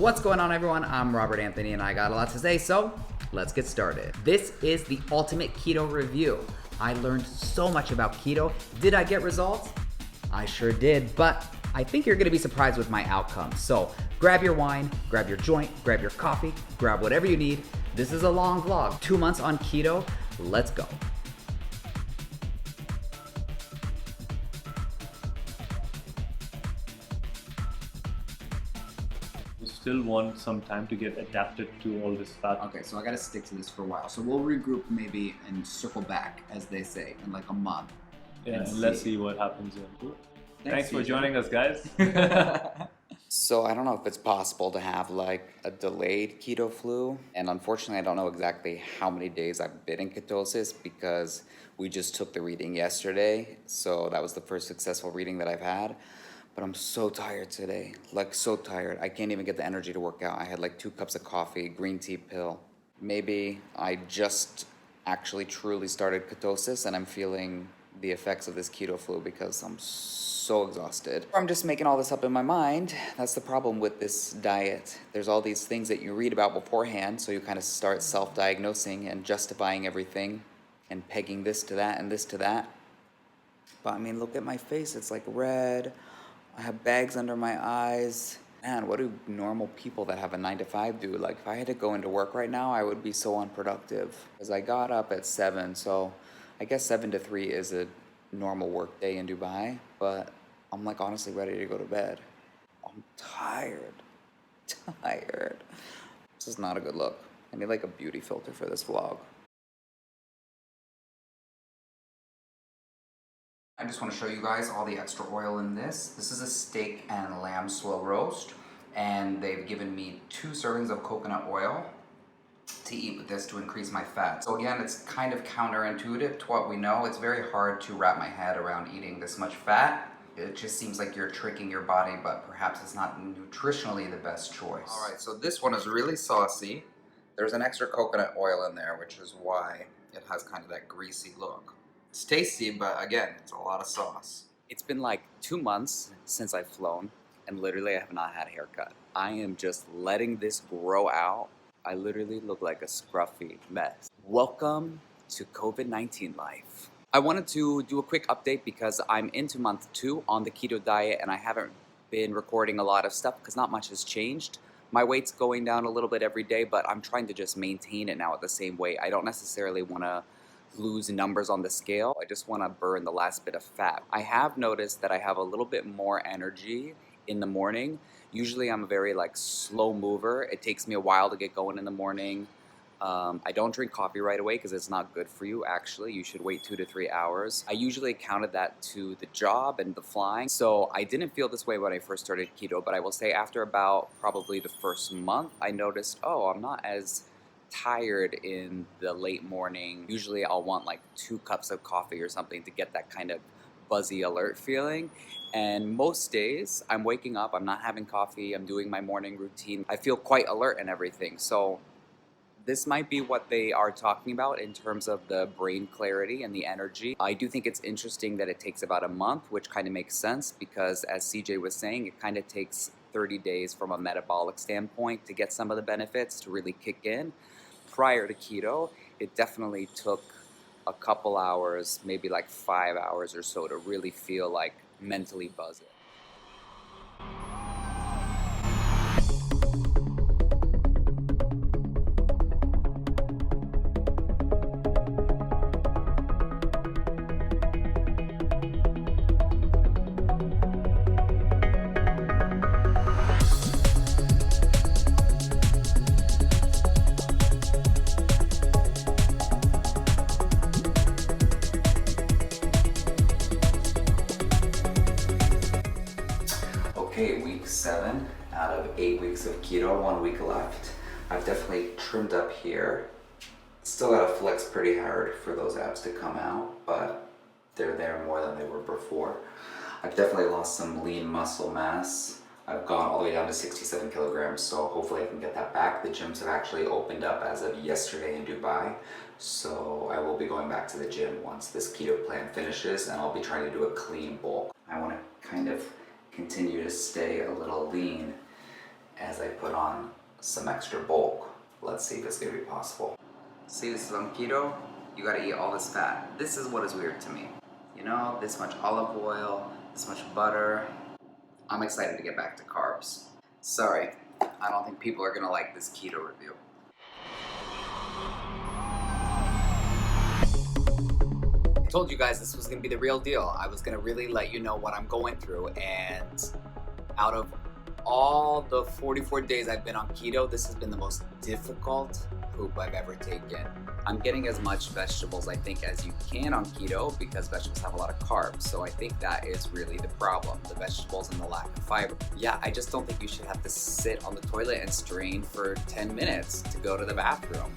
What's going on, everyone? I'm Robert Anthony and I got a lot to say, so let's get started. This is the ultimate keto review. I learned so much about keto. Did I get results? I sure did, but I think you're gonna be surprised with my outcomes. So grab your wine, grab your joint, grab your coffee, grab whatever you need. This is a long vlog, 2 months on keto. Let's go. Still want some time to get adapted to all this fat. Okay, so I gotta stick to this for a while. So we'll regroup maybe and circle back, as they say, in like a month. Yeah, and let's see what happens then. Cool. Thanks for CJ. joining us, guys. So I don't know if it's possible to have like a delayed keto flu. And unfortunately, I don't know exactly how many days I've been in ketosis because we just took the reading yesterday. So that was the first successful reading that I've had. But I'm so tired today, like so tired. I can't even get the energy to work out. I had like 2 cups of coffee, green tea pill. Maybe I just actually truly started ketosis and I'm feeling the effects of this keto flu because I'm so exhausted. I'm just making all this up in my mind. That's the problem with this diet. There's all these things that you read about beforehand, so you kind of start self-diagnosing and justifying everything and pegging this to that and this to that. But I mean, look at my face, it's like red. I have bags under my eyes. Man, what do normal people that have a 9-to-5 do? Like, if I had to go into work right now, I would be so unproductive. Because I got up at 7, so I guess 7 to 3 is a normal work day in Dubai. But I'm like honestly ready to go to bed. I'm tired. This is not a good look. I need like a beauty filter for this vlog. I just want to show you guys all the extra oil in this. This is a steak and lamb slow roast, and they've given me 2 servings of coconut oil to eat with this to increase my fat. So again, it's kind of counterintuitive to what we know. It's very hard to wrap my head around eating this much fat. It just seems like you're tricking your body, but perhaps it's not nutritionally the best choice. All right, so this one is really saucy. There's an extra coconut oil in there, which is why it has kind of that greasy look. It's tasty, but again, it's a lot of sauce. It's been like 2 months since I've flown, and literally I have not had a haircut. I am just letting this grow out. I literally look like a scruffy mess. Welcome to COVID-19 life. I wanted to do a quick update because I'm into month 2 on the keto diet, and I haven't been recording a lot of stuff because not much has changed. My weight's going down a little bit every day, but I'm trying to just maintain it now at the same weight. I don't necessarily want to lose numbers on the scale. I just want to burn the last bit of fat. I have noticed that I have a little bit more energy in the morning. Usually I'm a very like slow mover. It takes me a while to get going in the morning. I don't drink coffee right away because it's not good for you actually. You should wait 2 to 3 hours. I usually accounted that to the job and the flying. So I didn't feel this way when I first started keto, but I will say after about probably the first month, I noticed, oh, I'm not as tired in the late morning. Usually I'll want like 2 cups of coffee or something to get that kind of buzzy alert feeling. And most days I'm waking up, I'm not having coffee, I'm doing my morning routine. I feel quite alert and everything. So this might be what they are talking about in terms of the brain clarity and the energy. I do think it's interesting that it takes about a month, which kind of makes sense because as CJ was saying, it kind of takes 30 days from a metabolic standpoint to get some of the benefits to really kick in. Prior to keto, it definitely took a couple hours, maybe like 5 hours or so to really feel like mentally buzzing. Okay, week 7 out of 8 weeks of keto, 1 week left. I've definitely trimmed up here. Still gotta flex pretty hard for those abs to come out, but they're there more than they were before. I've definitely lost some lean muscle mass. I've gone all the way down to 67 kilograms, so hopefully I can get that back. The gyms have actually opened up as of yesterday in Dubai, so I will be going back to the gym once this keto plan finishes, and I'll be trying to do a clean bulk. I want to kind of continue to stay a little lean as I put on some extra bulk. Let's see if it's gonna be possible. See, this is on keto. You gotta eat all this fat. This is what is weird to me. You know, this much olive oil, this much butter. I'm excited to get back to carbs. Sorry, I don't think people are gonna like this keto review. I told you guys this was gonna be the real deal. I was gonna really let you know what I'm going through, and out of all the 44 days I've been on keto, this has been the most difficult poop I've ever taken. I'm getting as much vegetables, I think, as you can on keto because vegetables have a lot of carbs. So I think that is really the problem, the vegetables and the lack of fiber. Yeah, I just don't think you should have to sit on the toilet and strain for 10 minutes to go to the bathroom.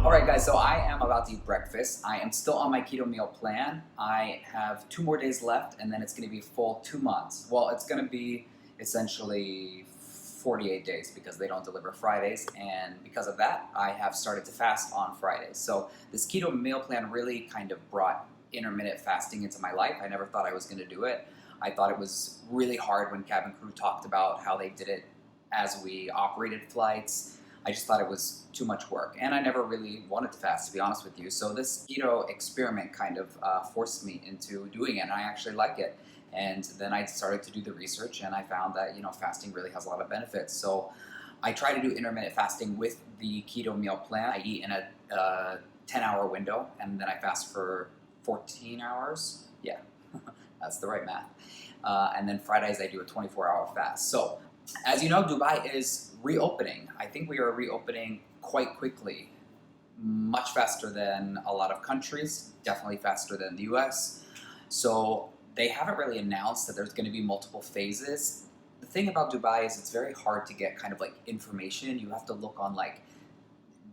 Alright guys, so I am about to eat breakfast. I am still on my keto meal plan. I have 2 more days left and then it's going to be full 2 months. Well, it's going to be essentially 48 days because they don't deliver Fridays, and because of that, I have started to fast on Fridays. So this keto meal plan really kind of brought intermittent fasting into my life. I never thought I was going to do it. I thought it was really hard when cabin crew talked about how they did it as we operated flights. I just thought it was too much work, and I never really wanted to fast, to be honest with you. So this keto experiment kind of forced me into doing it, and I actually like it. And then I started to do the research, and I found that, you know, fasting really has a lot of benefits. So I try to do intermittent fasting with the keto meal plan. I eat in a 10-hour window, and then I fast for 14 hours. Yeah, that's the right math. And then Fridays I do a 24-hour fast. So as you know, Dubai is reopening. I think we are reopening quite quickly, much faster than a lot of countries, definitely faster than the US. So they haven't really announced that there's going to be multiple phases. The thing about Dubai is it's very hard to get kind of like information. You have to look on like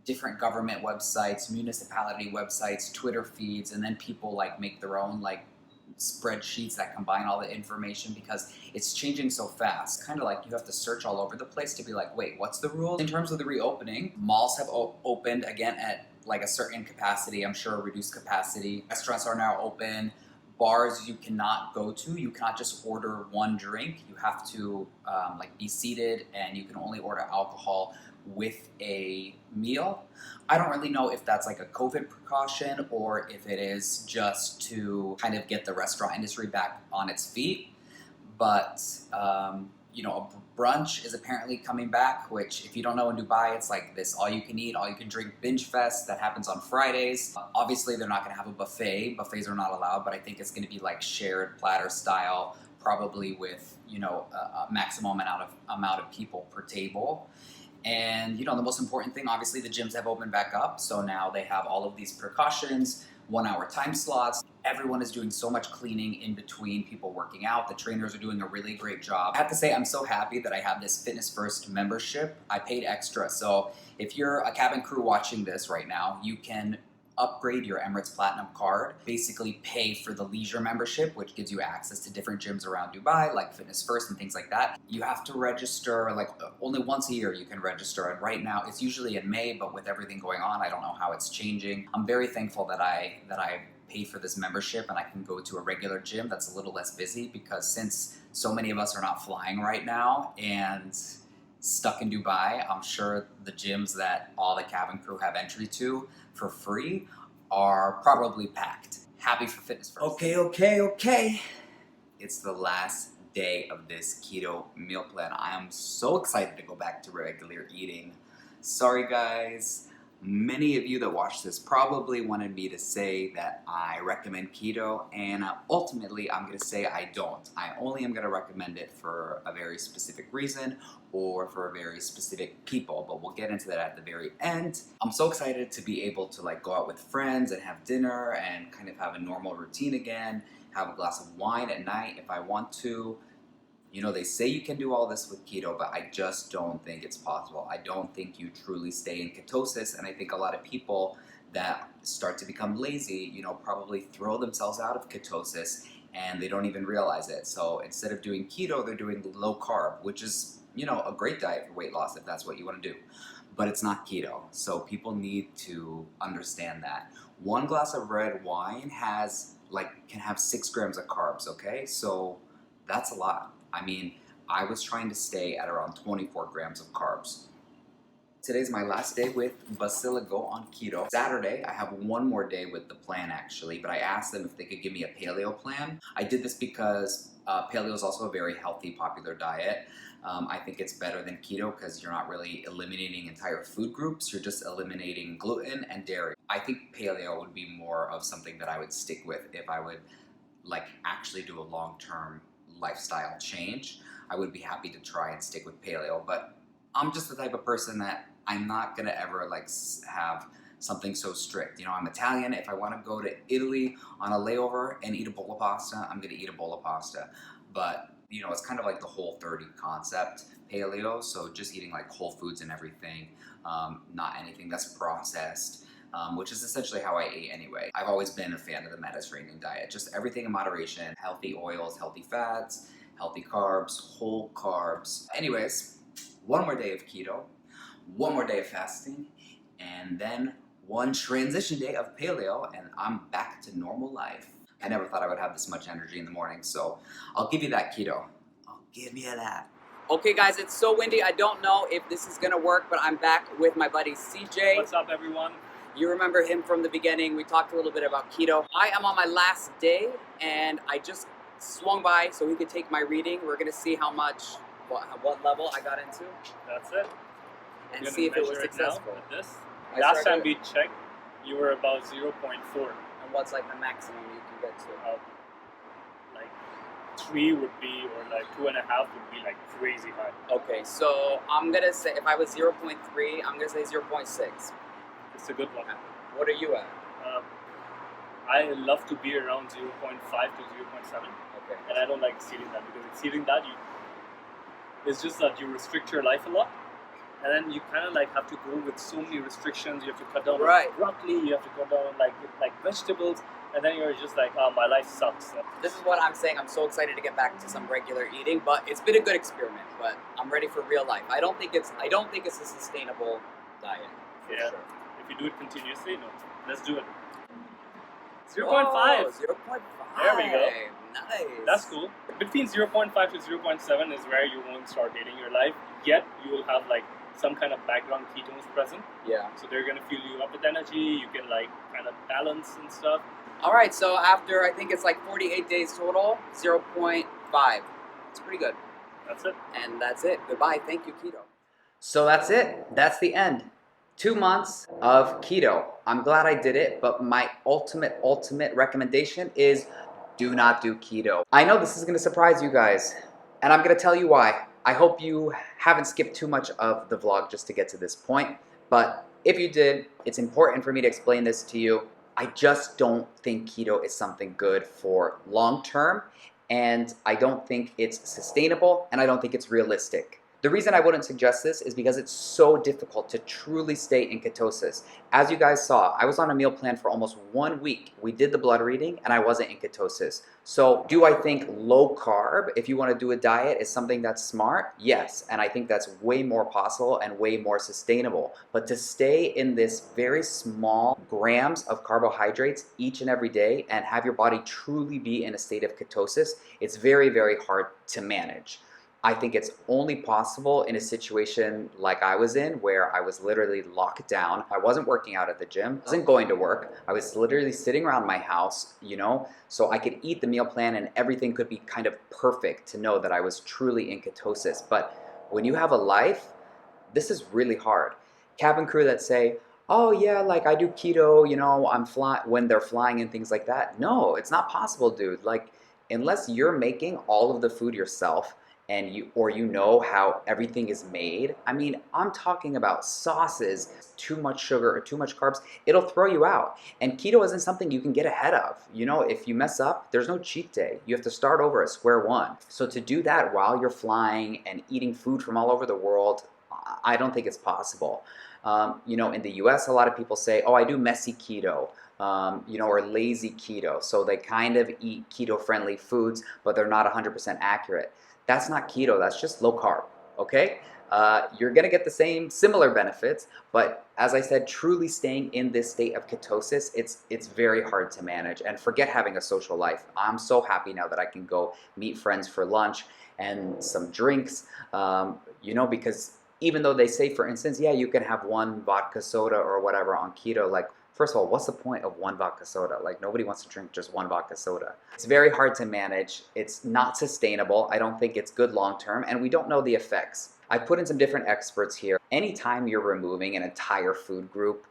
different government websites, municipality websites, Twitter feeds, and then people like make their own like spreadsheets that combine all the information because it's changing so fast. Kind of like you have to search all over the place to be like, wait, what's the rule? In terms of the reopening, malls have opened again at like a certain capacity, I'm sure a reduced capacity. Restaurants are now open. Bars you cannot go to. You cannot just order one drink. You have to like be seated, and you can only order alcohol with a meal. I don't really know if that's like a COVID precaution or if it is just to kind of get the restaurant industry back on its feet. But, you know, a brunch is apparently coming back, which if you don't know, in Dubai, it's like this all you can eat, all you can drink binge fest that happens on Fridays. Obviously, they're not going to have a buffet. Buffets are not allowed, but I think it's going to be like shared platter style, probably with, you know, a maximum amount of people per table. And, you know, the most important thing, obviously, the gyms have opened back up. So now they have all of these precautions, 1-hour time slots. Everyone is doing so much cleaning in between people working out. The trainers are doing a really great job. I have to say, I'm so happy that I have this Fitness First membership. I paid extra. So if you're a cabin crew watching this right now, you can upgrade your Emirates Platinum card, basically pay for the leisure membership, which gives you access to different gyms around Dubai, like Fitness First and things like that. You have to register, like only once a year you can register, and right now it's usually in May, but with everything going on, I don't know how it's changing. I'm very thankful that I paid for this membership and I can go to a regular gym that's a little less busy, because since so many of us are not flying right now and stuck in Dubai, I'm sure the gyms that all the cabin crew have entry to for free are probably packed. Happy for Fitness First. Okay. It's the last day of this keto meal plan. I am so excited to go back to regular eating. Sorry guys, many of you that watch this probably wanted me to say that I recommend keto, and ultimately I'm going to say I don't. I only am going to recommend it for a very specific reason or for very specific people, but we'll get into that at the very end. I'm so excited to be able to like go out with friends and have dinner and kind of have a normal routine again, have a glass of wine at night if I want to. You know, they say you can do all this with keto, but I just don't think it's possible. I don't think you truly stay in ketosis, and I think a lot of people that start to become lazy, you know, probably throw themselves out of ketosis and they don't even realize it. So instead of doing keto, they're doing low carb, which is, you know, a great diet for weight loss if that's what you want to do. But it's not keto. So people need to understand that. One glass of red wine can have 6 grams of carbs, okay? So that's a lot. I mean, I was trying to stay at around 24 grams of carbs. Today's my last day with Basilico on keto. Saturday, I have one more day with the plan actually, but I asked them if they could give me a paleo plan. I did this because paleo is also a very healthy, popular diet. I think it's better than keto because you're not really eliminating entire food groups, you're just eliminating gluten and dairy. I think paleo would be more of something that I would stick with if I would actually do a long-term lifestyle change. I would be happy to try and stick with paleo, but I'm just the type of person that I'm not gonna ever have something so strict. You know, I'm Italian. If I want to go to Italy on a layover and eat a bowl of pasta, I'm gonna eat a bowl of pasta. But you know, it's kind of like the Whole30 concept, paleo. So just eating like whole foods and everything, not anything that's processed. Which is essentially how I ate anyway. I've always been a fan of the Mediterranean diet. Just everything in moderation, healthy oils, healthy fats, healthy carbs, whole carbs. Anyways, one more day of keto, one more day of fasting, and then one transition day of paleo, and I'm back to normal life. I never thought I would have this much energy in the morning, so I'll give you that keto. I'll give you that. Okay guys, it's so windy. I don't know if this is gonna work, but I'm back with my buddy CJ. What's up, everyone? You remember him from the beginning. We talked a little bit about keto. I am on my last day, and I just swung by so he could take my reading. We're gonna see how much, what level I got into. That's it. And see if it was successful. With this. Last time we checked, you were about 0.4. And what's like the maximum you can get to? 3 would be, or 2.5 would be crazy high. Okay, so I'm gonna say if I was 0.3, I'm gonna say 0.6. It's a good one. What are you at? I love to be around 0.5 to 0.7. Okay. And I don't like exceeding that, because exceeding that, it's just that you restrict your life a lot. And then you kind of have to go with so many restrictions. You have to cut down on broccoli, you have to cut down on like vegetables, and then you're just oh, my life sucks. This is what I'm saying. I'm so excited to get back to some regular eating, but it's been a good experiment. But I'm ready for real life. I don't think it's a sustainable diet. Yeah. Sure. If you do it continuously, no. Let's do it. 0.5. 0.5. There we go. Nice. That's cool. Between 0.5 to 0.7 is where you won't start hating your life. Yet you will have some kind of background ketones present. Yeah. So they're gonna fuel you up with energy. You can kind of balance and stuff. All right. So after I think it's 48 days total, 0.5. It's pretty good. That's it. And that's it. Goodbye. Thank you, keto. So that's it. That's the end. 2 months of keto. I'm glad I did it, but my ultimate recommendation is do not do keto. I know this is gonna surprise you guys, and I'm gonna tell you why. I hope you haven't skipped too much of the vlog just to get to this point, but if you did, it's important for me to explain this to you. I just don't think keto is something good for long term, and I don't think it's sustainable, and I don't think it's realistic. The reason I wouldn't suggest this is because it's so difficult to truly stay in ketosis. As you guys saw, I was on a meal plan for almost 1 week. We did the blood reading and I wasn't in ketosis. So do I think low carb, if you want to do a diet, is something that's smart? Yes, and I think that's way more possible and way more sustainable. But to stay in this very small grams of carbohydrates each and every day and have your body truly be in a state of ketosis, it's very, very hard to manage. I think it's only possible in a situation like I was in, where I was literally locked down. I wasn't working out at the gym, I wasn't going to work. I was literally sitting around my house, so I could eat the meal plan and everything could be kind of perfect to know that I was truly in ketosis. But when you have a life, this is really hard. Cabin crew that say, oh yeah, I do keto, I'm flying, when they're flying and things like that. No, it's not possible, dude. Unless you're making all of the food yourself, and you know how everything is made, I mean, I'm talking about sauces, too much sugar or too much carbs, it'll throw you out. And keto isn't something you can get ahead of. You know, if you mess up, there's no cheat day. You have to start over at square one. So to do that while you're flying and eating food from all over the world, I don't think it's possible. You know, in the US, a lot of people say, oh, I do messy keto. You know, or lazy keto. So they kind of eat keto-friendly foods, but they're not 100% accurate. That's not keto, that's just low carb, okay? You're gonna get the same similar benefits, but as I said, truly staying in this state of ketosis, it's very hard to manage. And forget having a social life. I'm so happy now that I can go meet friends for lunch and some drinks, you know, because even though they say, for instance, yeah, you can have one vodka soda or whatever on keto, like, first of all, what's the point of one vodka soda? Like, nobody wants to drink just one vodka soda. It's very hard to manage. It's not sustainable. I don't think it's good long term, and we don't know the effects. I put in some different experts here. Anytime you're removing an entire food group,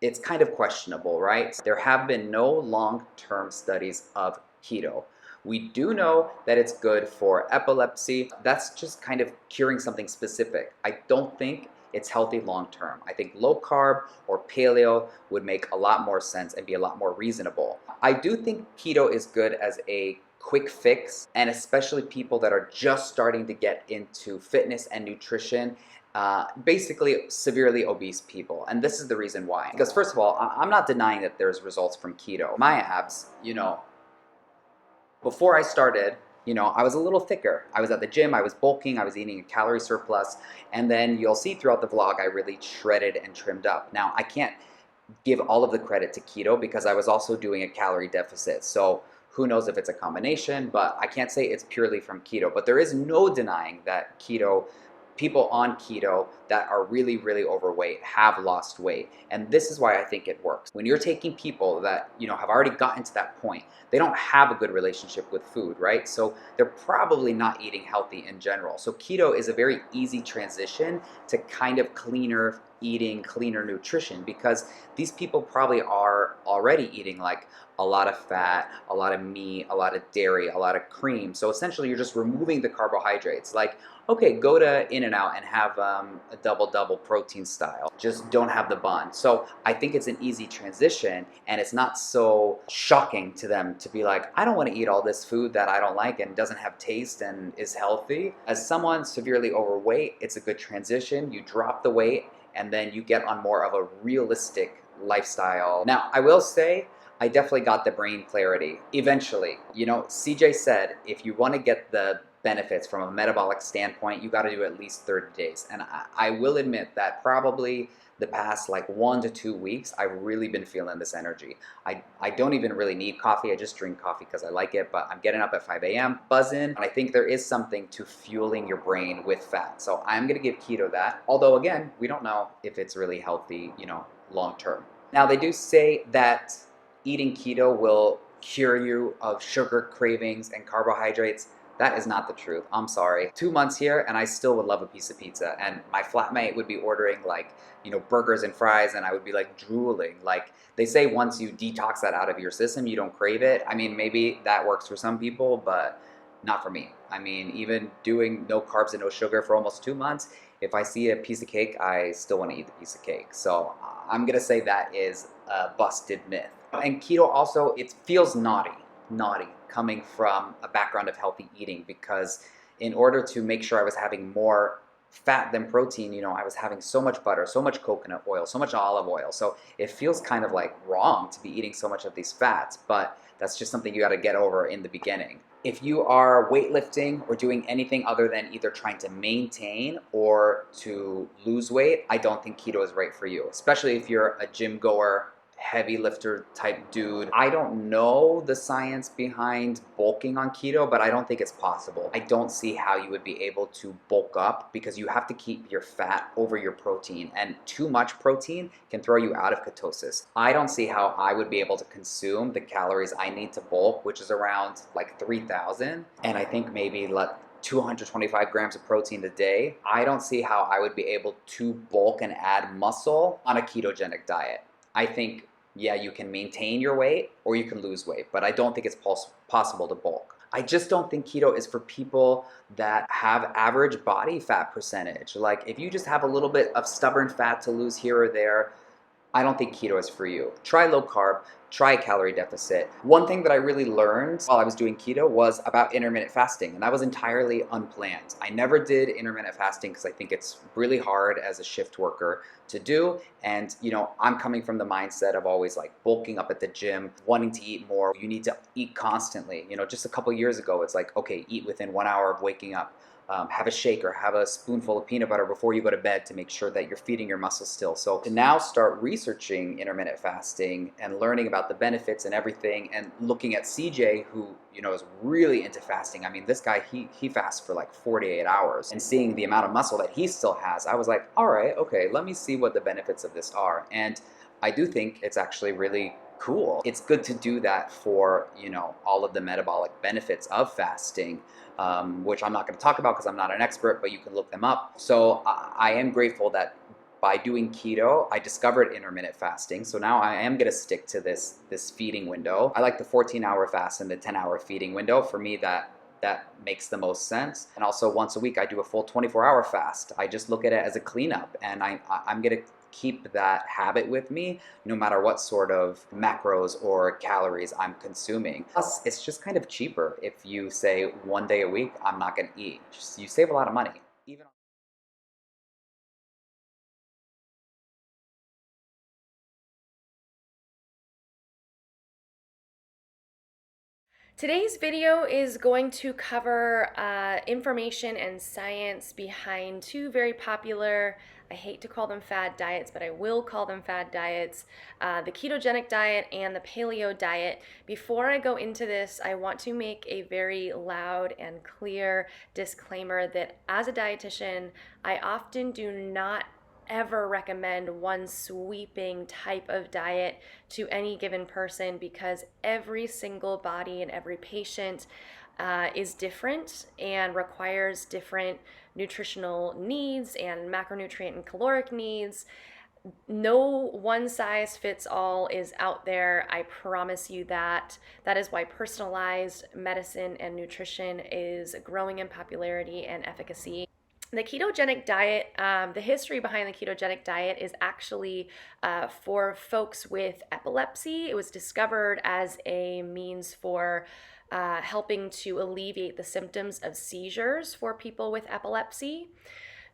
it's kind of questionable, right? There have been no long-term studies of keto. We do know that it's good for epilepsy. That's just kind of curing something specific. I don't think it's healthy long term. I think low carb or paleo would make a lot more sense and be a lot more reasonable. I do think keto is good as a quick fix, and especially people that are just starting to get into fitness and nutrition, basically severely obese people. And this is the reason why. Because first of all, I'm not denying that there's results from keto. My abs, you know, before I started, you know, I was a little thicker. I was at the gym, I was bulking, I was eating a calorie surplus, and then you'll see throughout the vlog I really shredded and trimmed up. Now, I can't give all of the credit to keto because I was also doing a calorie deficit. So who knows if it's a combination, but I can't say it's purely from keto. But there is no denying that keto, people on keto that are really, really overweight have lost weight. And this is why I think it works. When you're taking people that, you know, have already gotten to that point, they don't have a good relationship with food, right? So they're probably not eating healthy in general. So keto is a very easy transition to kind of cleaner eating, cleaner nutrition, because these people probably are already eating like a lot of fat, a lot of meat, a lot of dairy, a lot of cream. So essentially you're just removing the carbohydrates. Like, okay, go to In-N-Out and have a double-double protein style. Just don't have the bun. So I think it's an easy transition, and it's not so shocking to them to be like, I don't want to eat all this food that I don't like and doesn't have taste and is healthy. As someone severely overweight, it's a good transition. You drop the weight, and then you get on more of a realistic lifestyle. Now, I will say, I definitely got the brain clarity eventually. You know, CJ said, if you want to get the benefits from a metabolic standpoint, you got to do at least 30 days. And I will admit that probably the past like 1 to 2 weeks, I've really been feeling this energy. I don't even really need coffee. I just drink coffee because I like it, but I'm getting up at 5 a.m., buzzing. And I think there is something to fueling your brain with fat. So I'm going to give keto that. Although again, we don't know if it's really healthy, you know, long term. Now they do say that eating keto will cure you of sugar cravings and carbohydrates. That is not the truth. I'm sorry. 2 months here and I still would love a piece of pizza. And my flatmate would be ordering like, you know, burgers and fries, and I would be like drooling. Like they say once you detox that out of your system, you don't crave it. I mean, maybe that works for some people, but not for me. I mean, even doing no carbs and no sugar for almost 2 months, if I see a piece of cake, I still want to eat the piece of cake. So I'm gonna say that is a busted myth. And keto also, it feels naughty coming from a background of healthy eating, because in order to make sure I was having more fat than protein, you know, I was having so much butter, so much coconut oil, so much olive oil. So it feels kind of like wrong to be eating so much of these fats, but that's just something you got to get over in the beginning. If you are weightlifting or doing anything other than either trying to maintain or to lose weight, I don't think keto is right for you, especially if you're a gym goer, heavy lifter type dude. I don't know the science behind bulking on keto, but I don't think it's possible. I don't see how you would be able to bulk up because you have to keep your fat over your protein, and too much protein can throw you out of ketosis. I don't see how I would be able to consume the calories I need to bulk, which is around like 3,000, and I think maybe 225 grams of protein a day. I don't see how I would be able to bulk and add muscle on a ketogenic diet. I think, yeah, you can maintain your weight or you can lose weight, but I don't think it's possible to bulk. I just don't think keto is for people that have average body fat percentage. Like if you just have a little bit of stubborn fat to lose here or there, I don't think keto is for you. Try low carb, try a calorie deficit. One thing that I really learned while I was doing keto was about intermittent fasting, and that was entirely unplanned. I never did intermittent fasting because I think it's really hard as a shift worker to do. And I'm coming from the mindset of always like bulking up at the gym, wanting to eat more. You need to eat constantly. Just a couple years ago, it's like, okay, eat within 1 hour of waking up. Have a shake or have a spoonful of peanut butter before you go to bed to make sure that you're feeding your muscles still. So to now start researching intermittent fasting and learning about the benefits and everything, and looking at CJ, who is really into fasting. I mean, this guy, he fasts for like 48 hours, and seeing the amount of muscle that he still has, I was like, all right, okay, let me see what the benefits of this are. And I do think it's actually really cool. It's good to do that for all of the metabolic benefits of fasting, which I'm not going to talk about because I'm not an expert, but you can look them up. So I am grateful that by doing keto, I discovered intermittent fasting. So now I am going to stick to this feeding window. I like the 14-hour fast and the 10-hour feeding window. For me, that makes the most sense. And also once a week, I do a full 24-hour fast. I just look at it as a cleanup, and I'm going to keep that habit with me no matter what sort of macros or calories I'm consuming. Plus, it's just kind of cheaper if you say 1 day a week, I'm not going to eat. You save a lot of money. Today's video is going to cover information and science behind two very popular, I hate to call them fad diets, but I will call them fad diets, the ketogenic diet and the paleo diet. Before I go into this, I want to make a very loud and clear disclaimer that as a dietitian, I often do not ever recommend one sweeping type of diet to any given person, because every single body and every patient is different and requires different nutritional needs and macronutrient and caloric needs. No one size fits all is out there. I promise you that. That is why personalized medicine and nutrition is growing in popularity and efficacy. The ketogenic diet, the history behind the ketogenic diet is actually for folks with epilepsy. It was discovered as a means for helping to alleviate the symptoms of seizures for people with epilepsy.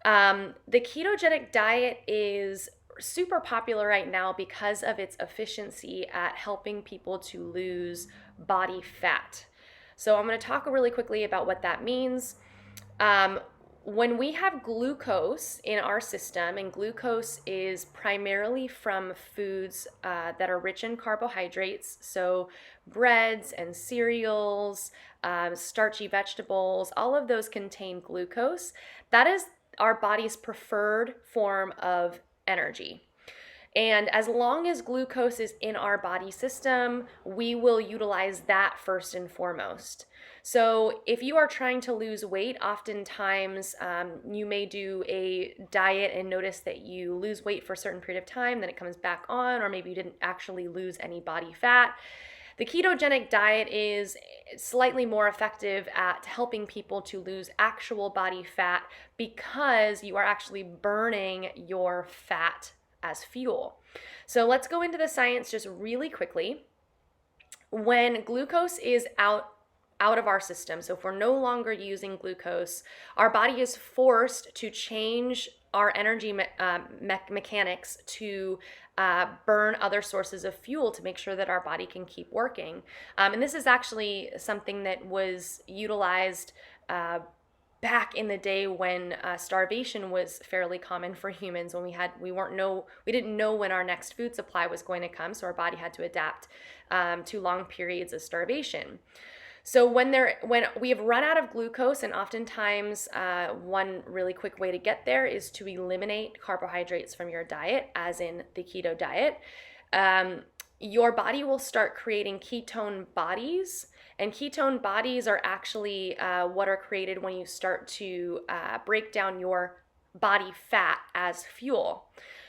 The ketogenic diet is super popular right now because of its efficiency at helping people to lose body fat. So I'm going to talk really quickly about what that means. When we have glucose in our system, and glucose is primarily from foods that are rich in carbohydrates, so breads and cereals, starchy vegetables, all of those contain glucose. That is our body's preferred form of energy. And as long as glucose is in our body system, we will utilize that first and foremost. So if you are trying to lose weight, oftentimes you may do a diet and notice that you lose weight for a certain period of time, then it comes back on, or maybe you didn't actually lose any body fat. The ketogenic diet is slightly more effective at helping people to lose actual body fat because you are actually burning your fat as fuel. So let's go into the science just really quickly. When glucose is out of our system, so if we're no longer using glucose, our body is forced to change our energy mechanics to burn other sources of fuel to make sure that our body can keep working. And this is actually something that was utilized back in the day when starvation was fairly common for humans, when we didn't know when our next food supply was going to come, so our body had to adapt to long periods of starvation. So when we have run out of glucose, and oftentimes one really quick way to get there is to eliminate carbohydrates from your diet, as in the keto diet, your body will start creating ketone bodies. And ketone bodies are actually what are created when you start to break down your body fat as fuel.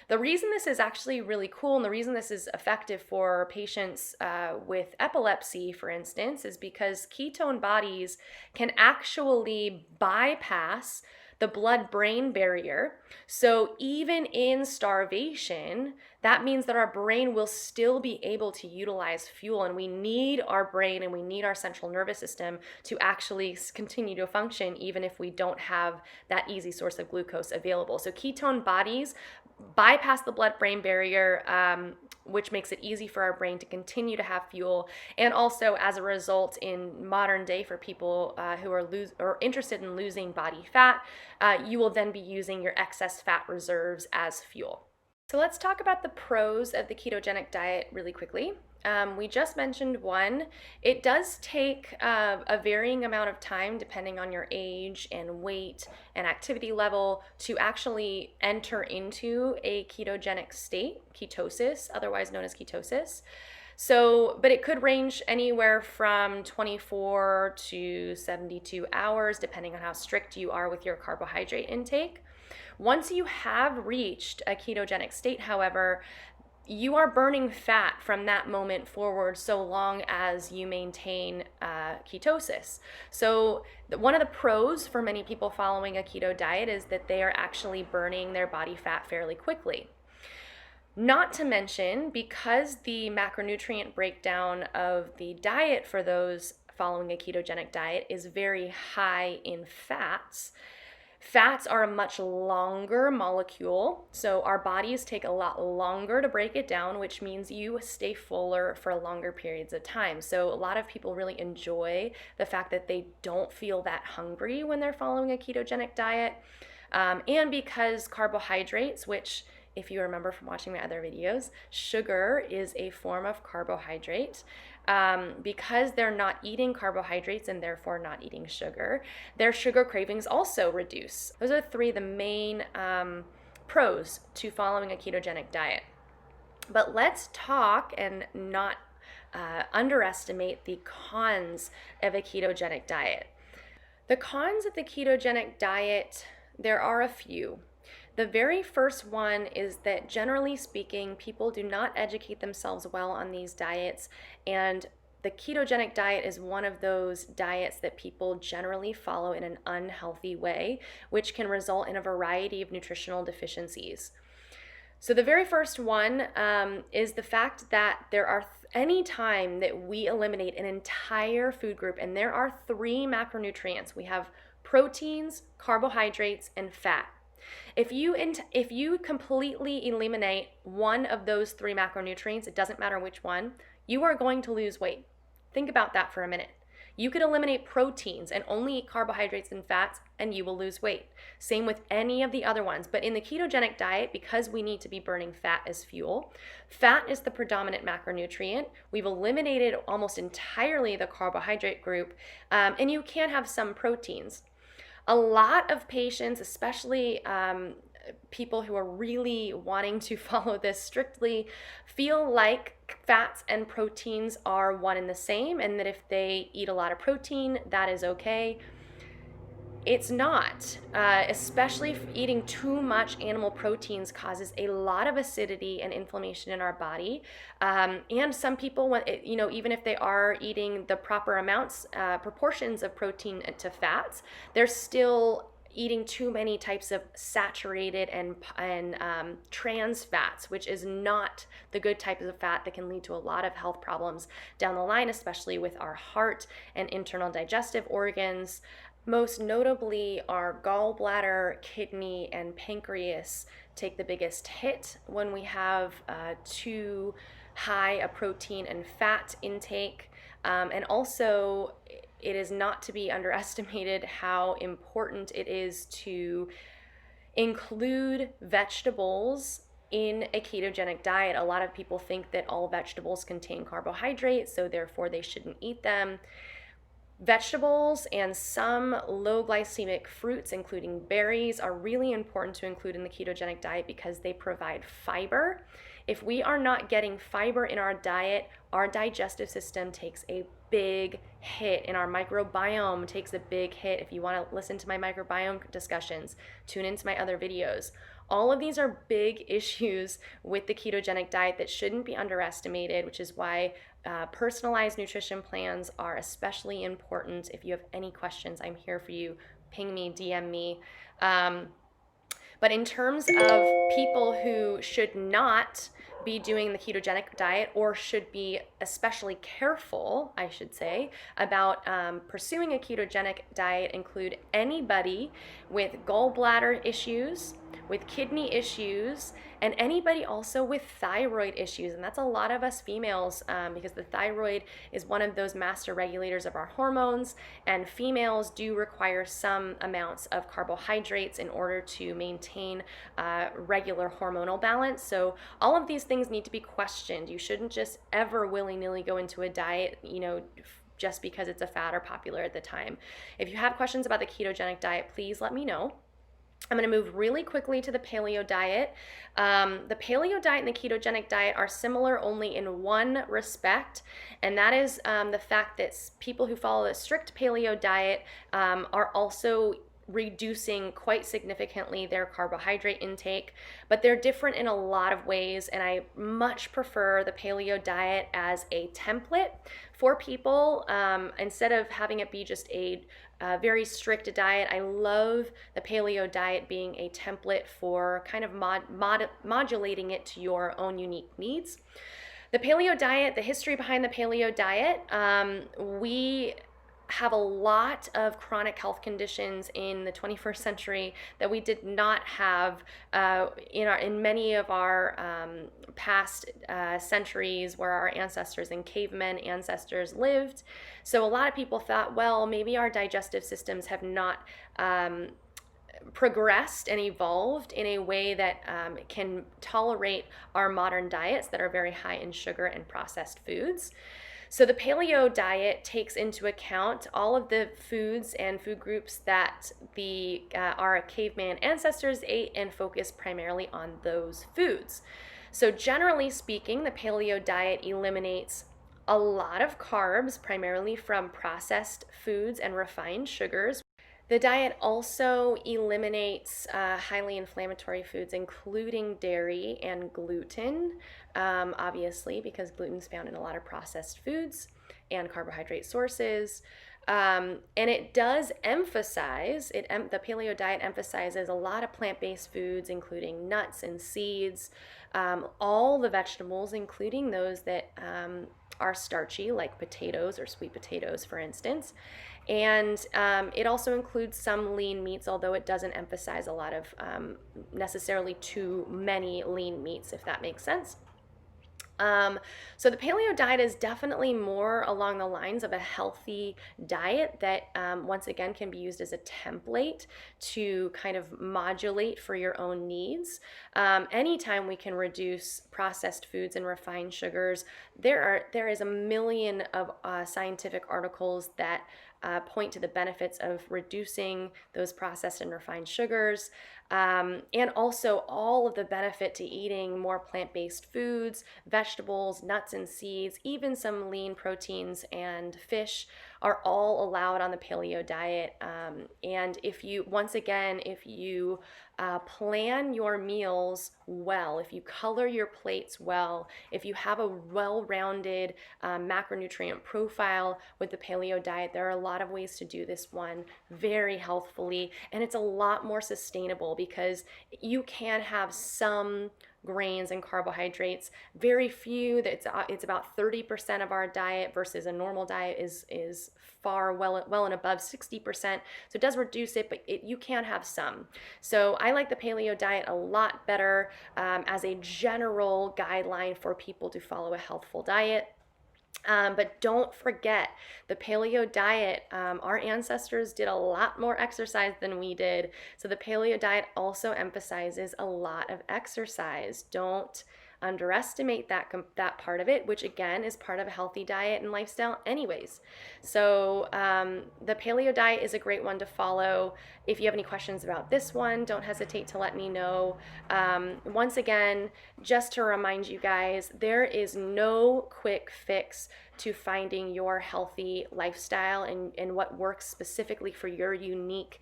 The reason this is actually really cool and the reason this is effective for patients with epilepsy, for instance, is because ketone bodies can actually bypass the blood-brain barrier. So even in starvation, that means that our brain will still be able to utilize fuel, and we need our brain and we need our central nervous system to actually continue to function even if we don't have that easy source of glucose available. So ketone bodies bypass the blood-brain barrier, which makes it easy for our brain to continue to have fuel. And also, as a result, in modern day, for people who are interested in losing body fat, you will then be using your excess fat reserves as fuel. So let's talk about the pros of the ketogenic diet really quickly. We just mentioned one. It does take a varying amount of time depending on your age and weight and activity level to actually enter into a ketogenic state, ketosis, otherwise known as ketosis. So, but it could range anywhere from 24 to 72 hours depending on how strict you are with your carbohydrate intake. Once you have reached a ketogenic state, however, you are burning fat from that moment forward so long as you maintain ketosis. So one of the pros for many people following a keto diet is that they are actually burning their body fat fairly quickly. Not to mention, because the macronutrient breakdown of the diet for those following a ketogenic diet is very high in fats, fats are a much longer molecule, so our bodies take a lot longer to break it down, which means you stay fuller for longer periods of time. So a lot of people really enjoy the fact that they don't feel that hungry when they're following a ketogenic diet. And because carbohydrates, which if you remember from watching my other videos, sugar is a form of carbohydrate. Because they're not eating carbohydrates and therefore not eating sugar, their sugar cravings also reduce. Those are three of the main pros to following a ketogenic diet. But let's talk and not underestimate the cons of a ketogenic diet. The cons of the ketogenic diet, there are a few. The very first one is that, generally speaking, people do not educate themselves well on these diets, and the ketogenic diet is one of those diets that people generally follow in an unhealthy way, which can result in a variety of nutritional deficiencies. So the very first one is the fact that there are any time that we eliminate an entire food group, and there are three macronutrients. We have proteins, carbohydrates, and fat. If you completely eliminate one of those three macronutrients, it doesn't matter which one, you are going to lose weight. Think about that for a minute. You could eliminate proteins and only eat carbohydrates and fats, and you will lose weight. Same with any of the other ones. But in the ketogenic diet, because we need to be burning fat as fuel, fat is the predominant macronutrient. We've eliminated almost entirely the carbohydrate group, and you can have some proteins. A lot of patients, especially people who are really wanting to follow this strictly, feel like fats and proteins are one and the same, and that if they eat a lot of protein, that is okay. It's not, especially if eating too much animal proteins causes a lot of acidity and inflammation in our body. And some people, even if they are eating the proper amounts, proportions of protein to fats, they're still eating too many types of saturated and trans fats, which is not the good types of fat that can lead to a lot of health problems down the line, especially with our heart and internal digestive organs. Most notably, our gallbladder, kidney, and pancreas take the biggest hit when we have too high a protein and fat intake. And also, it is not to be underestimated how important it is to include vegetables in a ketogenic diet. A lot of people think that all vegetables contain carbohydrates, so therefore they shouldn't eat them. Vegetables and some low glycemic fruits, including berries, are really important to include in the ketogenic diet because they provide fiber. If we are not getting fiber in our diet, our digestive system takes a big hit, and our microbiome takes a big hit. If you want to listen to my microbiome discussions, tune into my other videos. All of these are big issues with the ketogenic diet that shouldn't be underestimated, which is why personalized nutrition plans are especially important. If you have any questions, I'm here for you. Ping me, DM me. But in terms of people who should not be doing the ketogenic diet, or should be especially careful, I should say, about pursuing a ketogenic diet, include anybody with gallbladder issues, with kidney issues, and anybody also with thyroid issues. And that's a lot of us females, because the thyroid is one of those master regulators of our hormones, and females do require some amounts of carbohydrates in order to maintain regular hormonal balance. So all of these things need to be questioned. You shouldn't just ever willy-nilly go into a diet, just because it's a fad or popular at the time. If you have questions about the ketogenic diet, please let me know. I'm going to move really quickly to the paleo diet. The paleo diet and the ketogenic diet are similar only in one respect, and that is the fact that people who follow a strict paleo diet are also reducing quite significantly their carbohydrate intake, but they're different in a lot of ways, and I much prefer the paleo diet as a template for people instead of having it be just a very strict diet. I love the paleo diet being a template for kind of modulating it to your own unique needs. The paleo diet, the history behind the paleo diet, we have a lot of chronic health conditions in the 21st century that we did not have in many of our past centuries where our ancestors and cavemen ancestors lived. So a lot of people thought, well, maybe our digestive systems have not progressed and evolved in a way that can tolerate our modern diets that are very high in sugar and processed foods. So the paleo diet takes into account all of the foods and food groups that our caveman ancestors ate, and focus primarily on those foods. So generally speaking, the paleo diet eliminates a lot of carbs, primarily from processed foods and refined sugars. The diet also eliminates highly inflammatory foods, including dairy and gluten, obviously, because gluten is found in a lot of processed foods and carbohydrate sources. And it does emphasize, the paleo diet emphasizes a lot of plant-based foods, including nuts and seeds, all the vegetables, including those that are starchy, like potatoes or sweet potatoes, for instance. And it also includes some lean meats, although it doesn't emphasize a lot of necessarily too many lean meats, if that makes sense. So the paleo diet is definitely more along the lines of a healthy diet that once again can be used as a template to kind of modulate for your own needs. Anytime we can reduce processed foods and refined sugars, there is a million of scientific articles that point to the benefits of reducing those processed and refined sugars, and also all of the benefit to eating more plant-based foods, vegetables, nuts and seeds, even some lean proteins and fish are all allowed on the paleo diet. And if you plan your meals well, if you color your plates well, if you have a well-rounded macronutrient profile with the paleo diet, there are a lot of ways to do this one very healthfully, and it's a lot more sustainable because you can have some grains and carbohydrates, very few. It's about 30% of our diet versus a normal diet is far well and above 60%. So it does reduce it, but you can have some. So I like the paleo diet a lot better as a general guideline for people to follow a healthful diet. But don't forget the paleo diet. Our ancestors did a lot more exercise than we did. So the paleo diet also emphasizes a lot of exercise. Don't underestimate that part of it, which again is part of a healthy diet and lifestyle anyways. So the paleo diet is a great one to follow. If you have any questions about this one, don't hesitate to let me know. Once again, just to remind you guys, there is no quick fix to finding your healthy lifestyle and what works specifically for your unique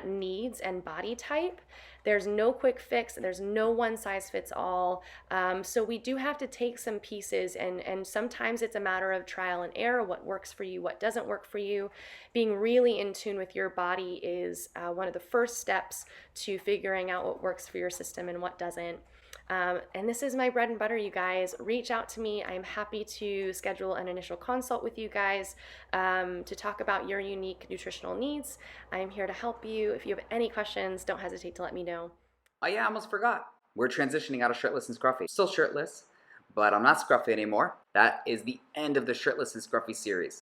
needs and body type. There's no quick fix. There's no one size fits all. So we do have to take some pieces, and sometimes it's a matter of trial and error, what works for you, what doesn't work for you. Being really in tune with your body is one of the first steps to figuring out what works for your system and what doesn't. And this is my bread and butter, you guys. Reach out to me. I'm happy to schedule an initial consult with you guys to talk about your unique nutritional needs. I'm here to help you. If you have any questions, don't hesitate to let me know. Oh yeah, I almost forgot. We're transitioning out of shirtless and scruffy. Still shirtless, but I'm not scruffy anymore. That is the end of the shirtless and scruffy series.